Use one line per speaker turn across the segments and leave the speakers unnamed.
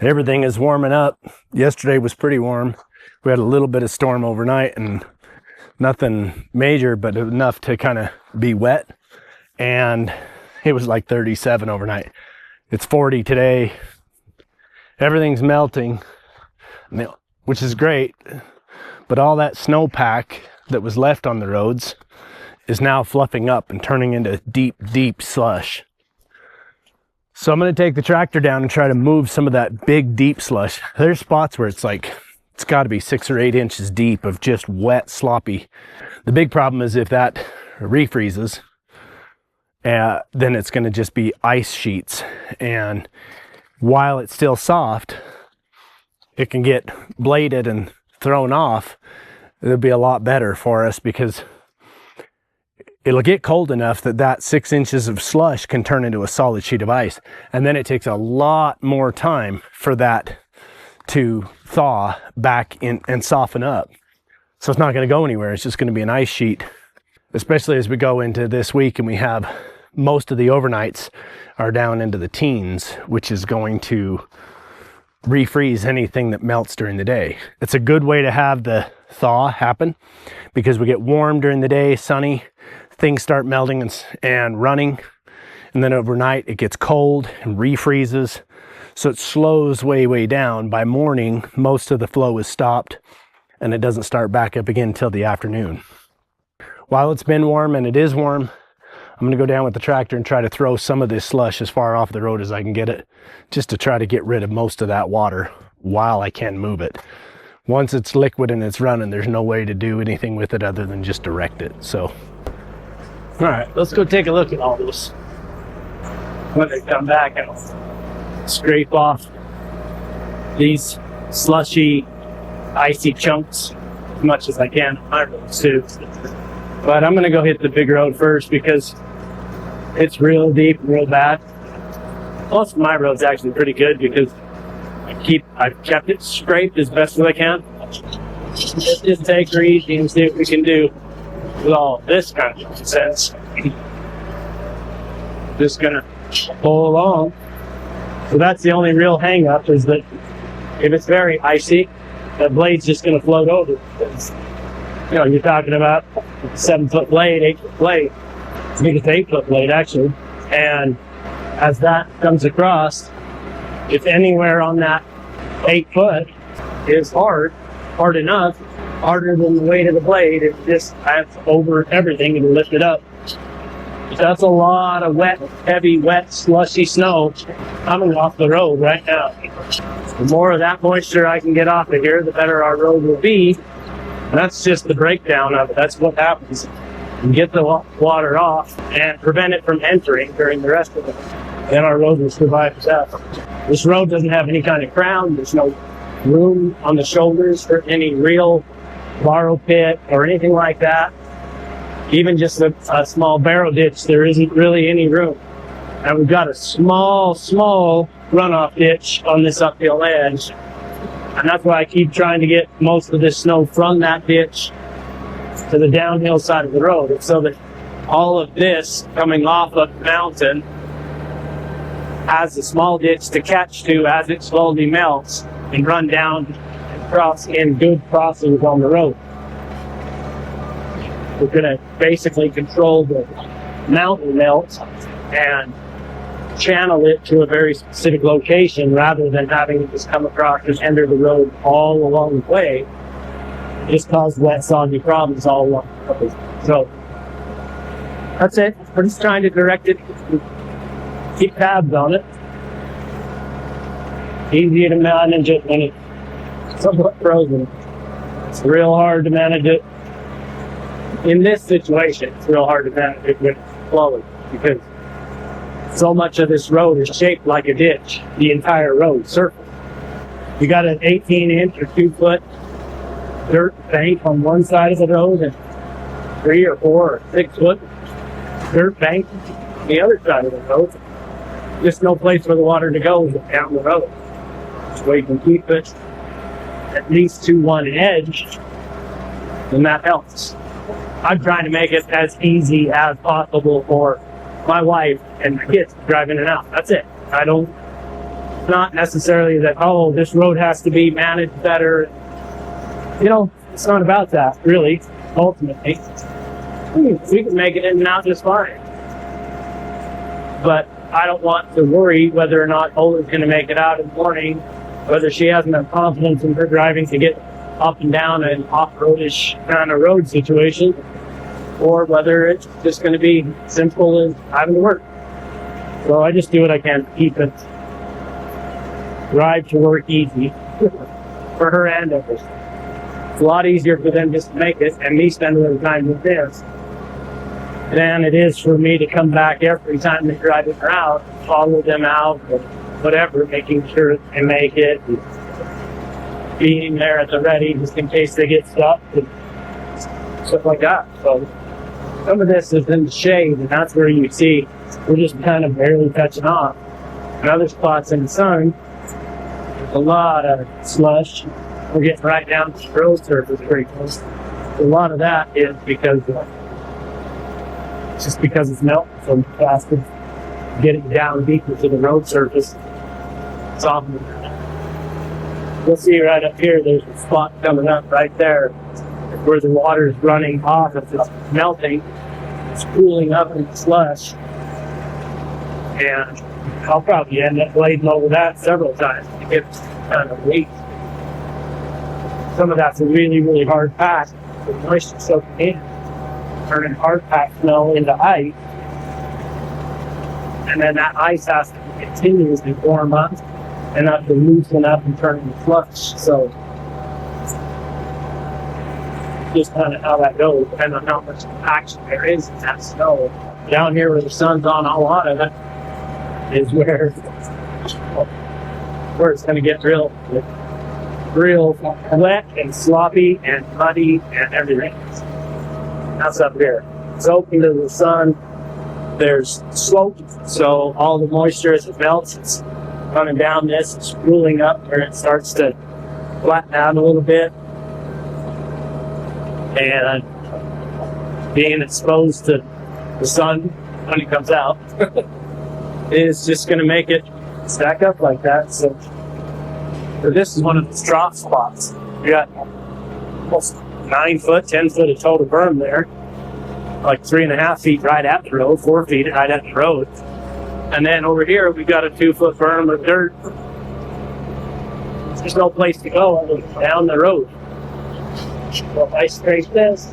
Everything is warming up. Yesterday was pretty warm. We had a little bit of storm overnight and nothing major, but enough to kind of be wet. And it was like 37 overnight. It's 40 today. Everything's melting, which is great. But all that snowpack that was left on the roads is now fluffing up and turning into deep, deep slush. So I'm going to take the tractor down and try to move some of that big, deep slush. There's spots where it's got to be 6 or 8 inches deep of just wet, sloppy. The big problem is if that refreezes, then it's going to just be ice sheets. And while it's still soft, it can get bladed and thrown off. It'll be a lot better for us because it'll get cold enough that 6 inches of slush can turn into a solid sheet of ice. And then it takes a lot more time for that to thaw back in and soften up. So it's not going to go anywhere. It's just going to be an ice sheet, especially as we go into this week and we have most of the overnights are down into the teens, which is going to refreeze anything that melts during the day. It's a good way to have the thaw happen because we get warm during the day, sunny, things start melting and running, and then overnight it gets cold and refreezes, so it slows way down. By morning, most of the flow is stopped and it doesn't start back up again until the afternoon. While it's been warm, and it is warm, I'm going to go down with the tractor and try to throw some of this slush as far off the road as I can get it, just to try to get rid of most of that water while I can move it. Once it's liquid and it's running, there's no way to do anything with it other than just direct it. So all right, let's go take a look at all this. When they come back, and scrape off these slushy, icy chunks as much as I can on my roads too. But I'm gonna go hit the big road first because it's real deep and real bad. Most of my road's actually pretty good because I've kept it scraped as best as I can. Let's just take her easy and see what we can do with all this kind of nonsense. Just gonna pull along. So that's the only real hang up, is that if it's very icy, the blade's just gonna float over. You know, you're talking about a 7-foot blade, 8-foot blade. I think it's 8-foot blade actually. And as that comes across, if anywhere on that 8 foot is hard enough, harder than the weight of the blade, it just adds over everything and lift it up. That's a lot of wet, heavy, wet, slushy snow coming off the road right now. The more of that moisture I can get off of here, the better our road will be. And that's just the breakdown of it. That's what happens. You get the water off and prevent it from entering during the rest of it. Then our road will survive that. This road doesn't have any kind of crown. There's no room on the shoulders for any real borrow pit or anything like that. Even just a small barrow ditch, there isn't really any room. And we've got a small runoff ditch on this uphill edge. And that's why I keep trying to get most of this snow from that ditch to the downhill side of the road. It's so that all of this coming off of the mountain has a small ditch to catch to as it slowly melts and run down and cross in good crossings on the road. We're going to basically control the mountain melt and channel it to a very specific location rather than having it just come across and enter the road all along the way. It just cause wet, soggy problems all along the road. So that's it. We're just trying to direct it, keep tabs on it. Easy to manage it when it's somewhat frozen. It's real hard to manage it. In this situation, it's real hard to manage it when it's flowing because so much of this road is shaped like a ditch, the entire road surface. You got an 18-inch or 2-foot dirt bank on one side of the road and 3 or 4 or 6-foot dirt bank on the other side of the road. Just no place for the water to go down the road. So you can keep it at least to one edge, and that helps. I'm trying to make it as easy as possible for my wife and my kids to drive in and out. That's it. I don't
Not necessarily that, oh, this road has to be managed better. You know, it's not about that, really, ultimately. We can make it in and out just fine. But I don't want to worry whether or not Ola's going to make it out in the morning, whether she has enough confidence in her driving to get up and down an off-roadish kind of road situation, or whether it's just going to be simple as having to work. So I just do what I can to keep it drive to work easy for her and others. It's a lot easier for them just to make it and me spend a little time with this than it is for me to come back every time they drive it around, follow them out, or whatever, making sure they make it, and being there at the ready just in case they get stuck, and stuff like that. So some of this is in the shade, and that's where you see we're just kind of barely touching off. And other spots in the sun, there's a lot of slush. We're getting right down to the road surface pretty close. A lot of that is because it's melting so fast. Getting down deeper to the road surface. Softening. You'll see right up here, there's a spot coming up right there where the water is running off. It's melting. It's cooling up in the slush. And I'll probably end up blading over that several times to get kind of weak. Some of that's a really, really hard pack. The moisture soaking in, turning hard pack snow into ice. And then that ice has to continuously warm up and have to loosen up and turn into slush. So just kind of how that goes, depending on how much action there is in that snow. Down here where the sun's on a lot of it is where it's going to get real wet and sloppy and muddy and everything. That's up here. It's open to the sun. There's slope, so all the moisture as it melts, it's coming down this, it's cooling up where it starts to flatten out a little bit. And being exposed to the sun when it comes out is just going to make it stack up like that. So this is one of the drop spots. We got almost 9 foot, 10 foot of total berm there. Like 3.5 feet right at the road, 4 feet right at the road. And then over here, we got a 2 foot berm of dirt. There's no place to go other than down the road. So if I scrape this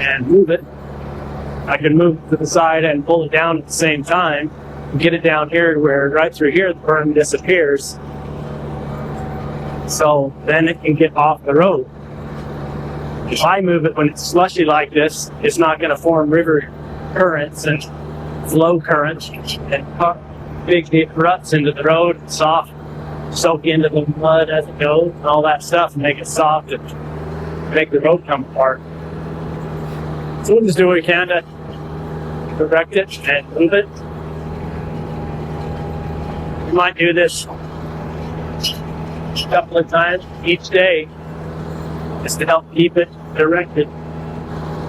and move it, I can move it to the side and pull it down at the same time. Get it down here where right through here the berm disappears. So then it can get off the road. If I move it when it's slushy like this, it's not going to form river currents and flow currents and pump big deep ruts into the road and soak into the mud as it goes and all that stuff and make it soft and make the road come apart. So we'll just do what we can to correct it and move it. We might do this a couple of times each day just to help keep it directed.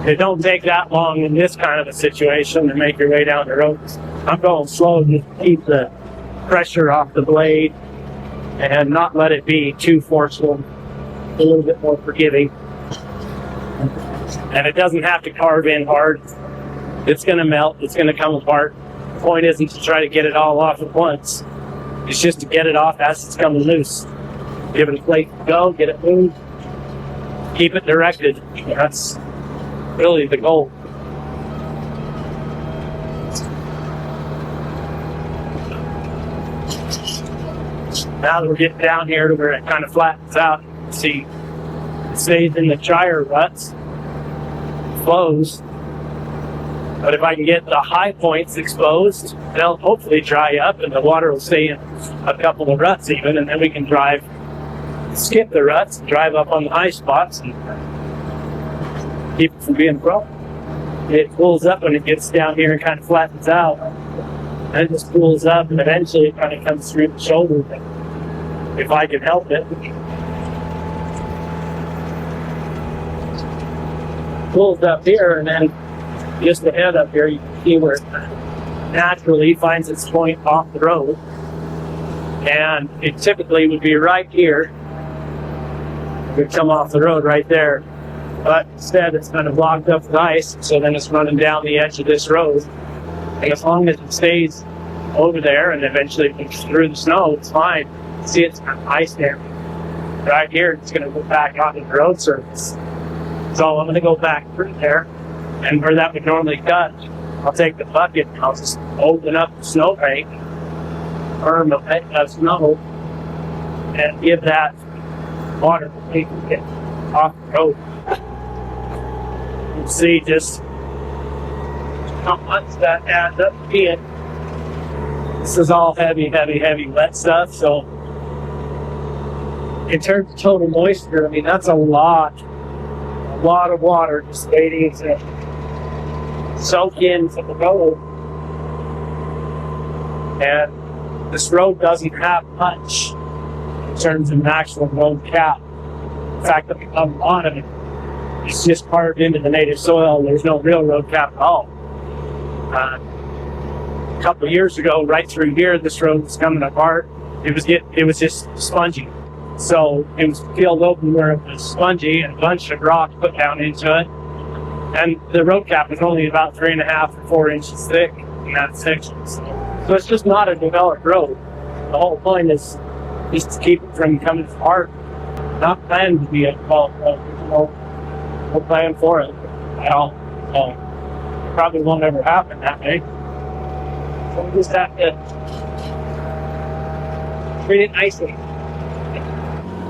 It don't take that long in this kind of a situation to make your way down the road. I'm going slow just to keep the pressure off the blade and not let it be too forceful, a little bit more forgiving. And it doesn't have to carve in hard. It's going to melt, it's going to come apart. The point isn't to try to get it all off at once. It's just to get it off as it's coming loose. Give it a place to go, get it moved, keep it directed. That's really the goal. Now that we're getting down here to where it kind of flattens out, you see it stays in the gyre ruts, flows. But if I can get the high points exposed, they'll hopefully dry up and the water will stay in a couple of ruts even, and then we can skip the ruts and drive up on the high spots and keep it from being a problem. It cools up when it gets down here and kind of flattens out. And it just cools up and eventually it kind of comes through the shoulder if I can help it. Cools up here and then just ahead up here you can see where it naturally finds its point off the road. and it typically would be right here. It would come off the road right there, but instead it's kind of blocked up with ice, so then it's running down the edge of this road. And as long as it stays over there and eventually moves through the snow, it's fine. See, it's got ice there. Right here, it's going to go back onto the road surface. So I'm going to go back through there, and where that would normally cut, I'll take the bucket and I'll just open up the snow bank, firm a bit of snow, and give that water to get off the road. You see just how much that adds up being. This is all heavy wet stuff, so in terms of total moisture, I mean, that's a lot of water just waiting to soak into the road. And this road doesn't have much in terms of an actual road cap. In fact, a lot of it is just carved into the native soil. There's no real road cap at all. A couple of years ago, right through here, this road was coming apart. It was just spongy. So it was peeled open where it was spongy, and a bunch of rock put down into it. And the road cap is only about 3.5 or 4 inches thick in that section. So it's just not a developed road. The whole point is just to keep it from coming apart. Not planned to be a developed road. There's no plan for it at all. So it probably won't ever happen that way. So we just have to treat it nicely.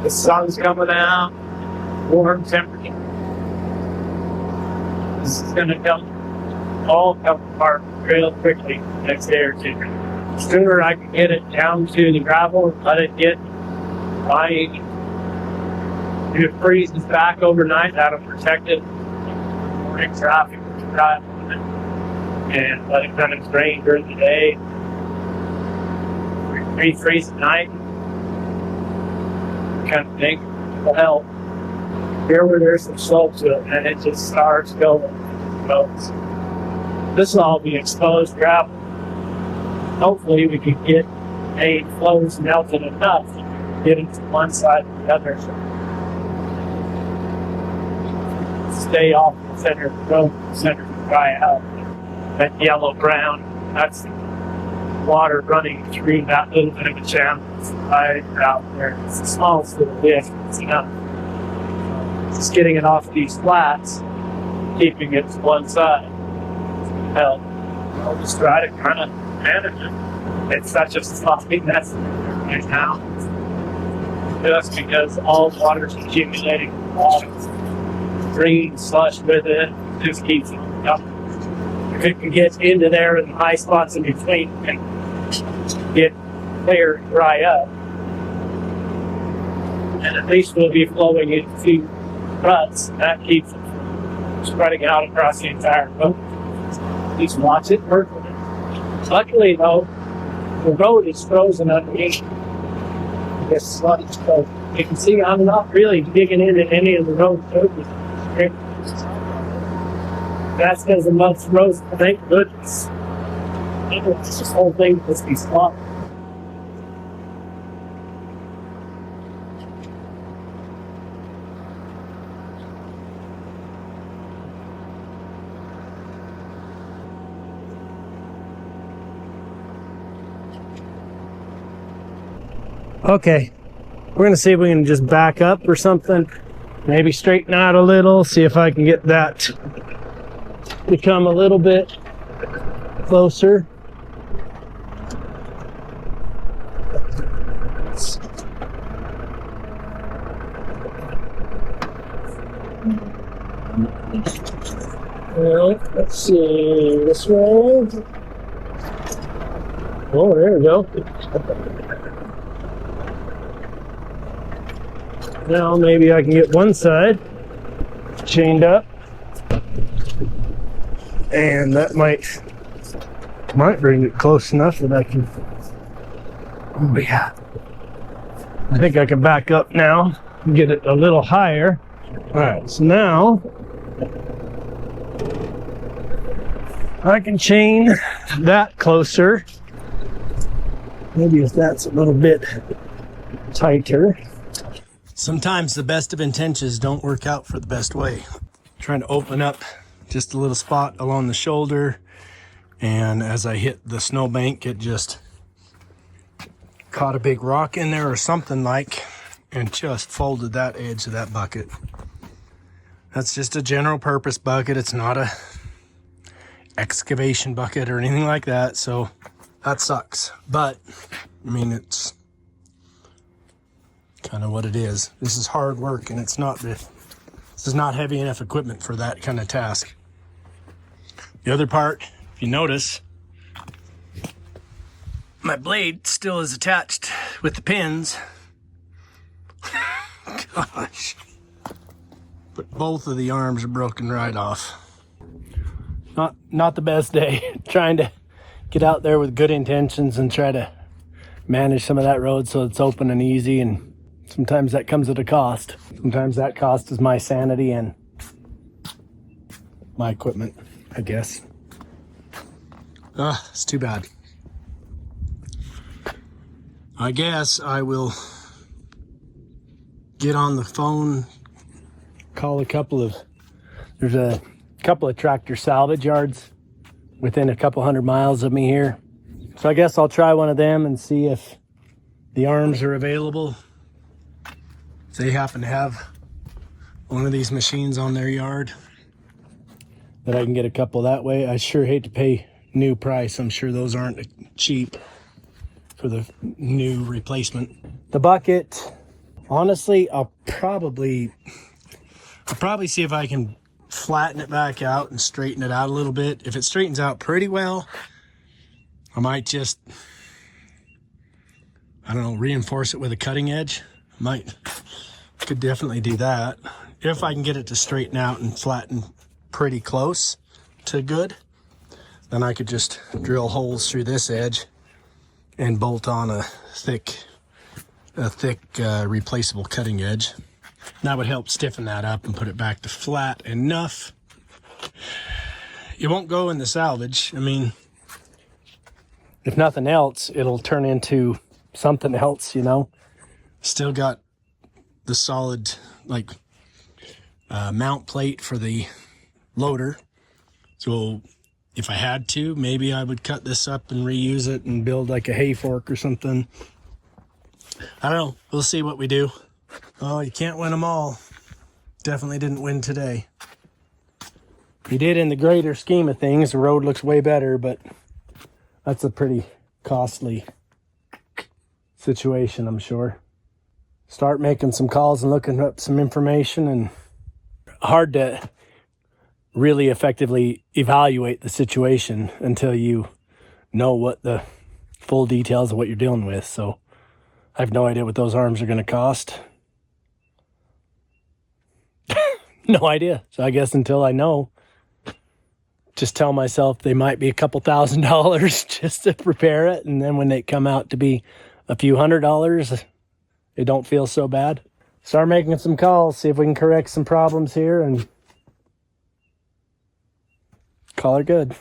The sun's coming out, warm temperature. This is going to all come apart real quickly the next day or two. The sooner I can get it down to the gravel and let it get by, if it freezes back overnight, that'll protect it from morning traffic and let it kind of drain during the day. Refreeze at night. Kind of thing will help. Here where there's some slope to it, and it just starts going. This will all be exposed gravel. Hopefully we can get a flows melted enough to get it to one side or the other. Stay off the center of the road, the center can dry out. That yellow brown, that's the water running through that little bit of a channel right out there. It's the smallest little bit. It's enough. Just getting it off these flats, keeping it to one side, help. I'll just try to kind of manage it. It's such a sloppy mess right now. Just because all the water's accumulating, bringing slush with it, just keeps it up. If it can get into there in the high spots in between and get clear and dry up, and at least we'll be flowing into ruts. That keeps it from spreading out across the entire road. At least watch it perfectly. Luckily, though, the road is frozen underneath this slush, so you can see I'm not really digging into any of the road surface. That's because the mud's frozen. Thank goodness. Otherwise, this whole thing would just be sloppy. Okay, we're going to see if we can just back up or something. Maybe straighten out a little, see if I can get that to become a little bit closer. Well, let's see, this way. Oh, there we go. Now maybe I can get one side chained up, and that might bring it close enough that I can. Oh yeah, I think I can back up now and get it a little higher. All right, so now I can chain that closer Maybe if that's a little bit tighter.
Sometimes the best of intentions don't work out for the best way. Trying to open up just a little spot along the shoulder, and as I hit the snowbank, it just caught a big rock in there or something like, and just folded that edge of that bucket. That's just a general purpose bucket. It's not a excavation bucket or anything like that, so that sucks. But I mean, it's kind of what it is. This is hard work, and this is not heavy enough equipment for that kind of task. The other part, if you notice, my blade still is attached with the pins. Gosh. But both of the arms are broken right off. Not the best day. Trying to get out there with good intentions and try to manage some of that road so it's open and easy, and sometimes that comes at a cost. Sometimes that cost is my sanity and my equipment, I guess. It's too bad. I guess I will get on the phone, call there's a couple of tractor salvage yards within a couple 100 miles of me here. So I guess I'll try one of them and see if the arms are available. If they happen to have one of these machines on their yard, that I can get a couple that way. I sure hate to pay new price. I'm sure those aren't cheap for the new replacement. The bucket, honestly, I'll probably see if I can flatten it back out and straighten it out a little bit. If it straightens out pretty well, I might just, I don't know, reinforce it with a cutting edge. Could definitely do that. If I can get it to straighten out and flatten pretty close to good, then I could just drill holes through this edge and bolt on a thick replaceable cutting edge. That would help stiffen that up and put it back to flat enough. It won't go in the salvage. I mean, if nothing else, it'll turn into something else, you know. Still got the solid mount plate for the loader. So if I had to, maybe I would cut this up and reuse it and build like a hay fork or something. I don't know. We'll see what we do. Oh, you can't win them all. Definitely didn't win today. You did in the greater scheme of things. The road looks way better, but that's a pretty costly situation, I'm sure. Start making some calls and looking up some information, and hard to really effectively evaluate the situation until you know what the full details of what you're dealing with. So I have no idea what those arms are going to cost. No idea. So I guess until I know, just tell myself they might be a couple $1,000s just to prepare it. And then when they come out to be a few $100s, it don't feel so bad. Start making some calls, see if we can correct some problems here and call her good.